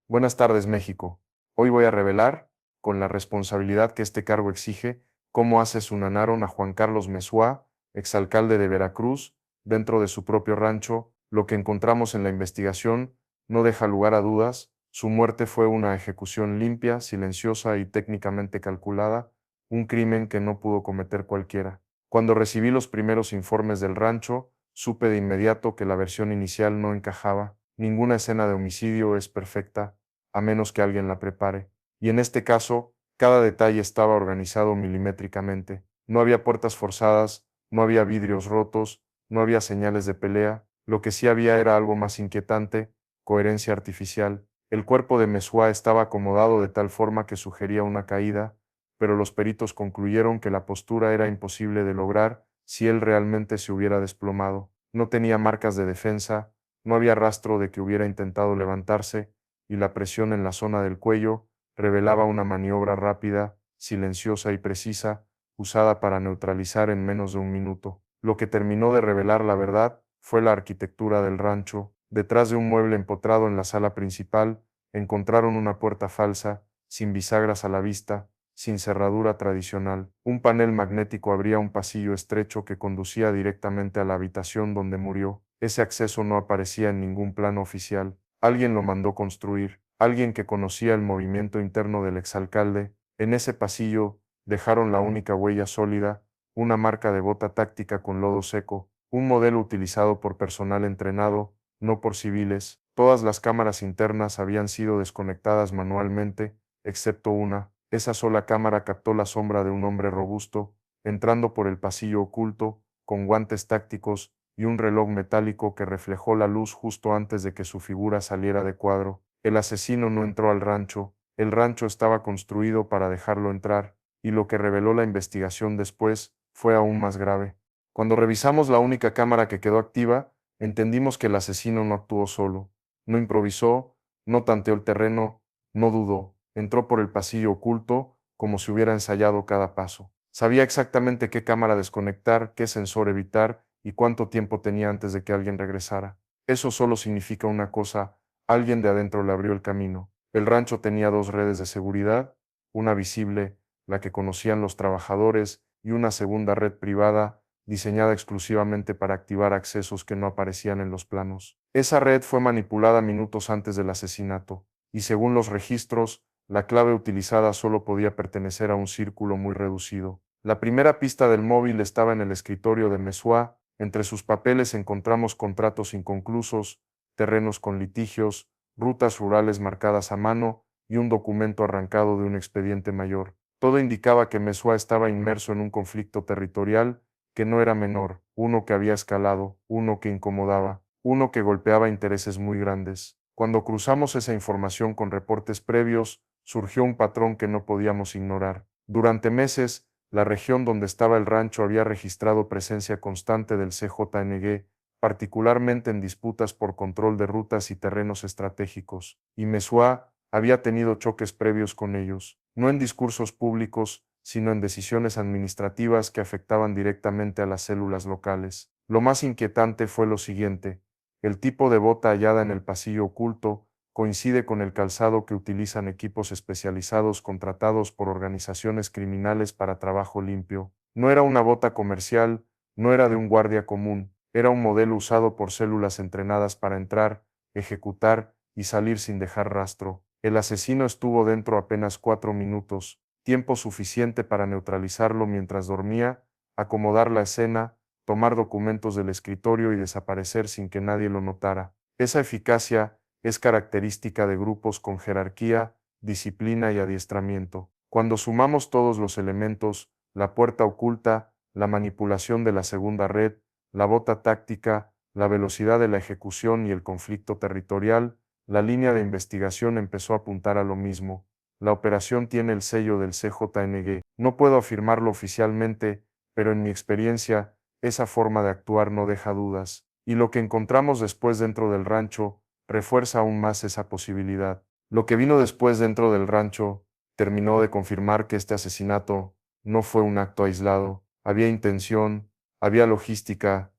Buenas tardes, México. Hoy voy a revelar, con la responsabilidad que este cargo exige, cómo asesinaron a Juan Carlos Mesúa, exalcalde de Veracruz, dentro de su propio rancho. Lo que encontramos en la investigación no deja lugar a dudas. Su muerte fue una ejecución limpia, silenciosa y técnicamente calculada, un crimen que no pudo cometer cualquiera. Cuando recibí los primeros informes del rancho, supe de inmediato que la versión inicial no encajaba. Ninguna escena de homicidio es perfecta, a menos que alguien la prepare. Y en este caso, cada detalle estaba organizado milimétricamente. No había puertas forzadas, no había vidrios rotos, no había señales de pelea. Lo que sí había era algo más inquietante: coherencia artificial. El cuerpo de Mesua estaba acomodado de tal forma que sugería una caída, pero los peritos concluyeron que la postura era imposible de lograr si él realmente se hubiera desplomado. No tenía marcas de defensa, no había rastro de que hubiera intentado levantarse, y la presión en la zona del cuello revelaba una maniobra rápida, silenciosa y precisa, usada para neutralizar en menos de un minuto. Lo que terminó de revelar la verdad fue la arquitectura del rancho. Detrás de un mueble empotrado en la sala principal, encontraron una puerta falsa, sin bisagras a la vista, sin cerradura tradicional. Un panel magnético abría un pasillo estrecho que conducía directamente a la habitación donde murió. Ese acceso no aparecía en ningún plano oficial. Alguien lo mandó construir, alguien que conocía el movimiento interno del exalcalde. En ese pasillo dejaron la única huella sólida, una marca de bota táctica con lodo seco, un modelo utilizado por personal entrenado, no por civiles. Todas las cámaras internas habían sido desconectadas manualmente, excepto una. Esa sola cámara captó la sombra de un hombre robusto, entrando por el pasillo oculto, con guantes tácticos y un reloj metálico que reflejó la luz justo antes de que su figura saliera de cuadro. El asesino no entró al rancho, el rancho estaba construido para dejarlo entrar, y lo que reveló la investigación después fue aún más grave. Cuando revisamos la única cámara que quedó activa, entendimos que el asesino no actuó solo, no improvisó, no tanteó el terreno, no dudó, entró por el pasillo oculto como si hubiera ensayado cada paso. Sabía exactamente qué cámara desconectar, qué sensor evitar y cuánto tiempo tenía antes de que alguien regresara. Eso solo significa una cosa: alguien de adentro le abrió el camino. El rancho tenía dos redes de seguridad, una visible, la que conocían los trabajadores, y una segunda red privada, diseñada exclusivamente para activar accesos que no aparecían en los planos. Esa red fue manipulada minutos antes del asesinato, y según los registros, la clave utilizada solo podía pertenecer a un círculo muy reducido. La primera pista del móvil estaba en el escritorio de Mesua. Entre sus papeles encontramos contratos inconclusos, terrenos con litigios, rutas rurales marcadas a mano y un documento arrancado de un expediente mayor. Todo indicaba que Mesua estaba inmerso en un conflicto territorial que no era menor, uno que había escalado, uno que incomodaba, uno que golpeaba intereses muy grandes. Cuando cruzamos esa información con reportes previos, surgió un patrón que no podíamos ignorar. Durante meses, la región donde estaba el rancho había registrado presencia constante del CJNG, particularmente en disputas por control de rutas y terrenos estratégicos, y Mesua había tenido choques previos con ellos, no en discursos públicos, sino en decisiones administrativas que afectaban directamente a las células locales. Lo más inquietante fue lo siguiente: el tipo de bota hallada en el pasillo oculto coincide con el calzado que utilizan equipos especializados contratados por organizaciones criminales para trabajo limpio. No era una bota comercial, no era de un guardia común, era un modelo usado por células entrenadas para entrar, ejecutar y salir sin dejar rastro. El asesino estuvo dentro apenas 4 minutos, tiempo suficiente para neutralizarlo mientras dormía, acomodar la escena, tomar documentos del escritorio y desaparecer sin que nadie lo notara. Esa eficacia es característica de grupos con jerarquía, disciplina y adiestramiento. Cuando sumamos todos los elementos: la puerta oculta, la manipulación de la segunda red, la bota táctica, la velocidad de la ejecución y el conflicto territorial, la línea de investigación empezó a apuntar a lo mismo. La operación tiene el sello del CJNG. No puedo afirmarlo oficialmente, pero en mi experiencia, esa forma de actuar no deja dudas. Y lo que encontramos después dentro del rancho refuerza aún más esa posibilidad. Lo que vino después dentro del rancho terminó de confirmar que este asesinato no fue un acto aislado. Había intención, había logística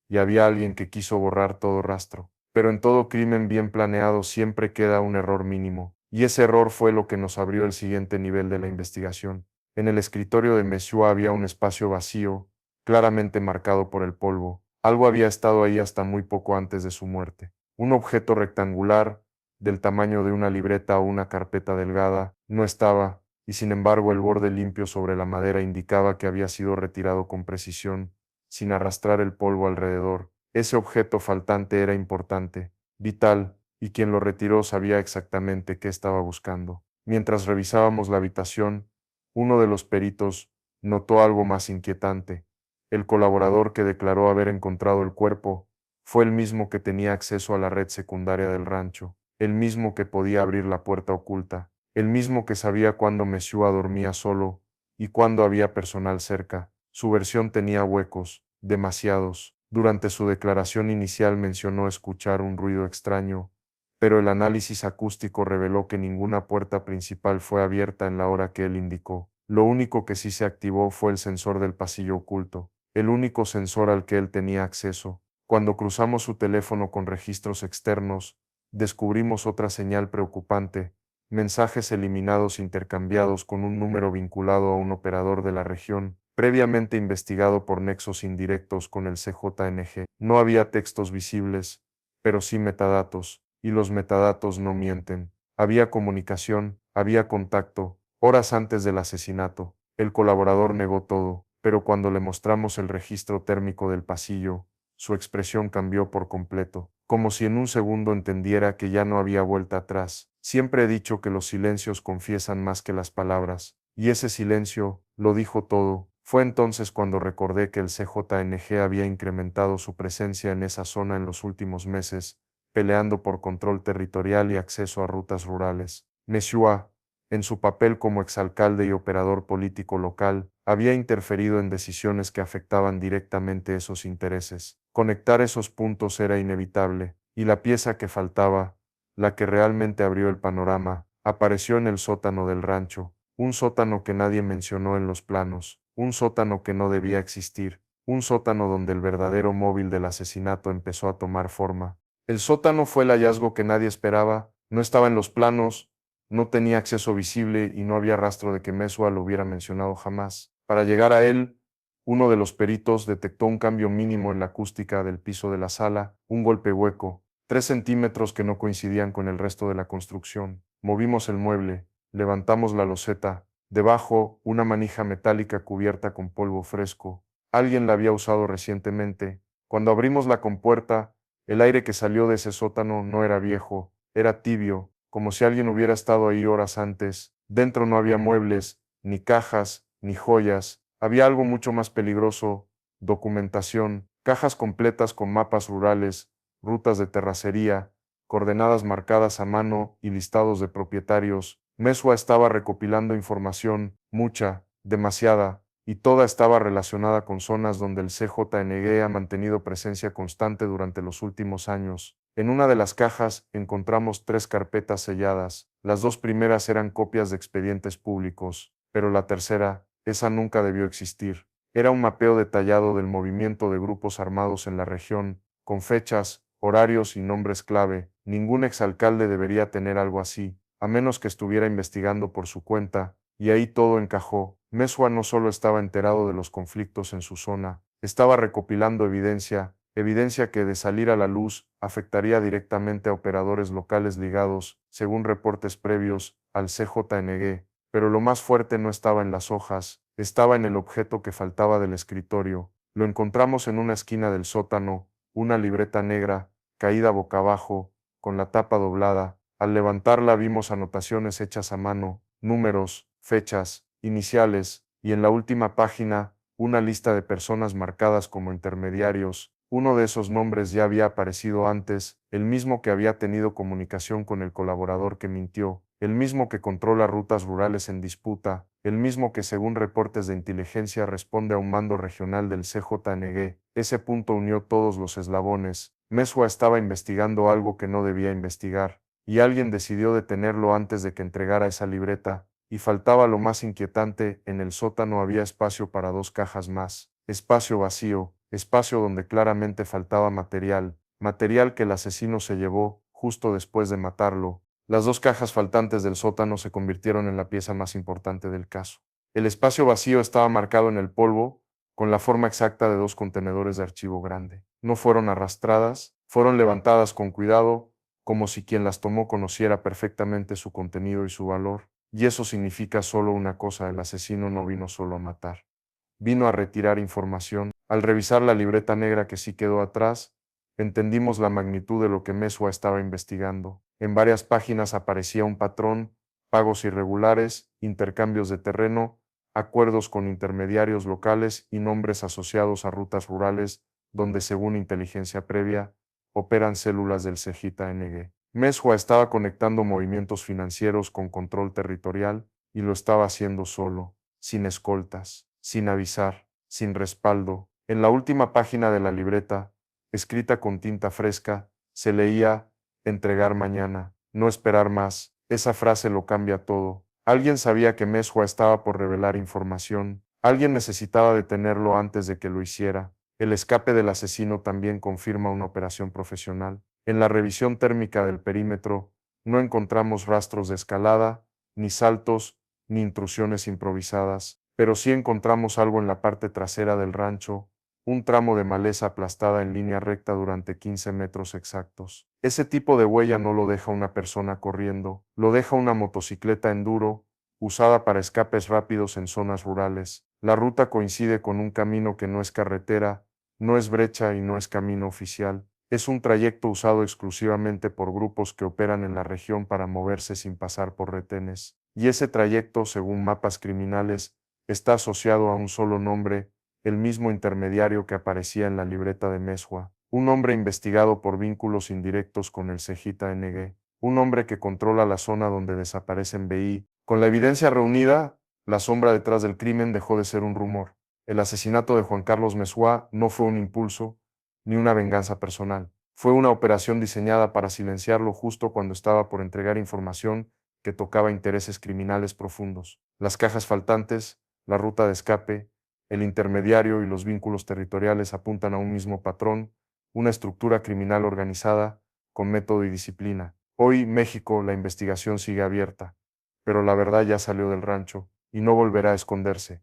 y había alguien que quiso borrar todo rastro. Pero en todo crimen bien planeado siempre queda un error mínimo, y ese error fue lo que nos abrió el siguiente nivel de la investigación. En el escritorio de Monsieur había un espacio vacío, claramente marcado por el polvo. Algo había estado ahí hasta muy poco antes de su muerte. Un objeto rectangular, del tamaño de una libreta o una carpeta delgada, no estaba, y sin embargo el borde limpio sobre la madera indicaba que había sido retirado con precisión, sin arrastrar el polvo alrededor. Ese objeto faltante era importante, vital, y quien lo retiró sabía exactamente qué estaba buscando. Mientras revisábamos la habitación, uno de los peritos notó algo más inquietante. El colaborador que declaró haber encontrado el cuerpo fue el mismo que tenía acceso a la red secundaria del rancho, el mismo que podía abrir la puerta oculta, el mismo que sabía cuándo Meshua dormía solo y cuándo había personal cerca. Su versión tenía huecos, demasiados. Durante su declaración inicial mencionó escuchar un ruido extraño, pero el análisis acústico reveló que ninguna puerta principal fue abierta en la hora que él indicó. Lo único que sí se activó fue el sensor del pasillo oculto, el único sensor al que él tenía acceso. Cuando cruzamos su teléfono con registros externos, descubrimos otra señal preocupante: mensajes eliminados intercambiados con un número vinculado a un operador de la región, previamente investigado por nexos indirectos con el CJNG. No había textos visibles, pero sí metadatos, y los metadatos no mienten. Había comunicación, había contacto. Horas antes del asesinato, el colaborador negó todo, pero cuando le mostramos el registro térmico del pasillo, su expresión cambió por completo, como si en un segundo entendiera que ya no había vuelta atrás. Siempre he dicho que los silencios confiesan más que las palabras, y ese silencio lo dijo todo. Fue entonces cuando recordé que el CJNG había incrementado su presencia en esa zona en los últimos meses, peleando por control territorial y acceso a rutas rurales. Meshua, en su papel como exalcalde y operador político local, había interferido en decisiones que afectaban directamente esos intereses. Conectar esos puntos era inevitable, y la pieza que faltaba, la que realmente abrió el panorama, apareció en el sótano del rancho, un sótano que nadie mencionó en los planos, un sótano que no debía existir, un sótano donde el verdadero móvil del asesinato empezó a tomar forma. El sótano fue el hallazgo que nadie esperaba, no estaba en los planos, no tenía acceso visible y no había rastro de que Meshua lo hubiera mencionado jamás. Para llegar a él, uno de los peritos detectó un cambio mínimo en la acústica del piso de la sala, un golpe hueco, 3 centímetros que no coincidían con el resto de la construcción. Movimos el mueble, levantamos la loseta, debajo una manija metálica cubierta con polvo fresco. Alguien la había usado recientemente. Cuando abrimos la compuerta, el aire que salió de ese sótano no era viejo, era tibio, como si alguien hubiera estado ahí horas antes. Dentro no había muebles, ni cajas, ni joyas. Había algo mucho más peligroso: documentación, cajas completas con mapas rurales, rutas de terracería, coordenadas marcadas a mano y listados de propietarios. Meshua estaba recopilando información, mucha, demasiada, y toda estaba relacionada con zonas donde el CJNG ha mantenido presencia constante durante los últimos años. En una de las cajas encontramos 3 carpetas selladas. Las 2 primeras eran copias de expedientes públicos, pero la tercera, esa nunca debió existir. Era un mapeo detallado del movimiento de grupos armados en la región, con fechas, horarios y nombres clave. Ningún exalcalde debería tener algo así, a menos que estuviera investigando por su cuenta, y ahí todo encajó. Meshua no solo estaba enterado de los conflictos en su zona, estaba recopilando evidencia que, de salir a la luz, afectaría directamente a operadores locales ligados, según reportes previos, al CJNG. Pero lo más fuerte no estaba en las hojas, estaba en el objeto que faltaba del escritorio. Lo encontramos en una esquina del sótano, una libreta negra, caída boca abajo, con la tapa doblada. Al levantarla vimos anotaciones hechas a mano, números, fechas, iniciales, y en la última página, una lista de personas marcadas como intermediarios. Uno de esos nombres ya había aparecido antes, el mismo que había tenido comunicación con el colaborador que mintió, el mismo que controla rutas rurales en disputa, el mismo que, según reportes de inteligencia, responde a un mando regional del CJNG. Ese punto unió todos los eslabones. Meshua estaba investigando algo que no debía investigar, y alguien decidió detenerlo antes de que entregara esa libreta. Y faltaba lo más inquietante: en el sótano había espacio para 2 cajas más, espacio vacío, espacio donde claramente faltaba material, material que el asesino se llevó justo después de matarlo. Las 2 cajas faltantes del sótano se convirtieron en la pieza más importante del caso. El espacio vacío estaba marcado en el polvo, con la forma exacta de 2 contenedores de archivo grande. No fueron arrastradas, fueron levantadas con cuidado, como si quien las tomó conociera perfectamente su contenido y su valor. Y eso significa solo una cosa: el asesino no vino solo a matar, vino a retirar información. Al revisar la libreta negra que sí quedó atrás, entendimos la magnitud de lo que Mesua estaba investigando. En varias páginas aparecía un patrón: pagos irregulares, intercambios de terreno, acuerdos con intermediarios locales y nombres asociados a rutas rurales donde, según inteligencia previa, operan células del CJNG. Mesua estaba conectando movimientos financieros con control territorial, y lo estaba haciendo solo, sin escoltas, sin avisar, sin respaldo. En la última página de la libreta, escrita con tinta fresca, se leía: entregar mañana, no esperar más. Esa frase lo cambia todo. Alguien sabía que Mesua estaba por revelar información. Alguien necesitaba detenerlo antes de que lo hiciera. El escape del asesino también confirma una operación profesional. En la revisión térmica del perímetro, no encontramos rastros de escalada, ni saltos, ni intrusiones improvisadas, pero sí encontramos algo en la parte trasera del rancho: un tramo de maleza aplastada en línea recta durante 15 metros exactos. Ese tipo de huella no lo deja una persona corriendo, lo deja una motocicleta enduro, usada para escapes rápidos en zonas rurales. La ruta coincide con un camino que no es carretera, no es brecha y no es camino oficial. Es un trayecto usado exclusivamente por grupos que operan en la región para moverse sin pasar por retenes. Y ese trayecto, según mapas criminales, está asociado a un solo nombre: el mismo intermediario que aparecía en la libreta de Mesua. Un hombre investigado por vínculos indirectos con el CJNG. Un hombre que controla la zona donde desaparecen BI. Con la evidencia reunida, la sombra detrás del crimen dejó de ser un rumor. El asesinato de Juan Carlos Mesua no fue un impulso, ni una venganza personal. Fue una operación diseñada para silenciarlo justo cuando estaba por entregar información que tocaba intereses criminales profundos. Las cajas faltantes, la ruta de escape, el intermediario y los vínculos territoriales apuntan a un mismo patrón: una estructura criminal organizada, con método y disciplina. Hoy, México, la investigación sigue abierta, pero la verdad ya salió del rancho y no volverá a esconderse.